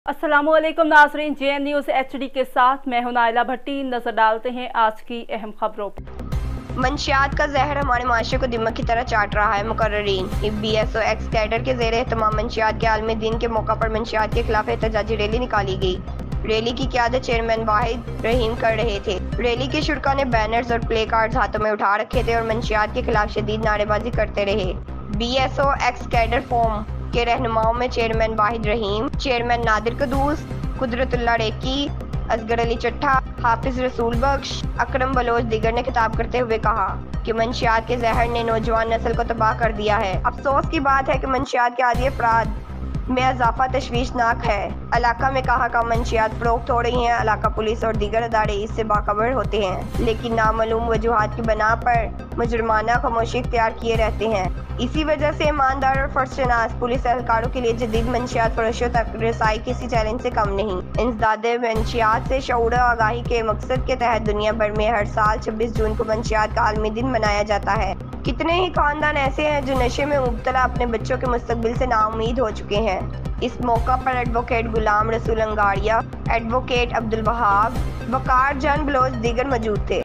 अस्सलामुअलैकुम नाज़रीन, JN news HD के साथ मैं हूं नाइला भट्टी। नजर डालते हैं आज की अहम खबरों पर। मंशियात का जहर हमारे माशरे को दिमक की तरह चाट रहा है। मुकर्ररीन BSO एक्स कैडर के ज़ेरे एहतमाम मंशियात के आलमी दिन के मौका पर मंशियात के खिलाफ एहतजाजी रैली निकाली गई। रैली की क़यादत चेयरमैन वाहिद रहीम कर रहे थे। रैली के शुरका ने बैनर्स और प्ले कार्ड्स हाथों में उठा रखे थे और मंशियात के खिलाफ शदीद नारेबाजी करते रहे। BSO एक्स कैडर फोम के रहनुमाओं में चेयरमैन वाहिद रहीम, चेयरमैन नादिर कदूस, कुदरतुल्लाह रेकी, असगर अली चट्ठा, हाफिज रसूल बख्श, अकरम बलोच दीगर ने खिताब करते हुए कहा कि मंशियात के जहर ने नौजवान नस्ल को तबाह कर दिया है। अफसोस की बात है कि मंशियात के आदी अफराद में इजाफा तशवीशनाक है। इलाका में कहा मंशियात फरोख्त हो रही हैं। इलाका पुलिस और दीगर अदारे इससे बाखबर होते हैं, लेकिन नामालूम वजूहात की बना पर मुजरमाना खामोशी इख्तियार किए रहते हैं। इसी वजह से ईमानदार और फर्शनास पुलिस एहलकारों के लिए जदीद मंशियात फरोशियों तक रसाई किसी चैलेंज से कम नहीं। इंसदादे मंशियात से शऊर और आगाही के मकसद के तहत दुनिया भर में हर साल 26 जून को मंशियात का आलमी दिन मनाया जाता है। कितने ही खानदान ऐसे हैं जो नशे में मुब्तला अपने बच्चों के मुस्तकबिल से नाउमीद हो चुके हैं। इस मौका पर एडवोकेट गुलाम रसूल अंगाड़िया, एडवोकेट अब्दुल वहाब, वकार जान बलोच दीगर मौजूद थे।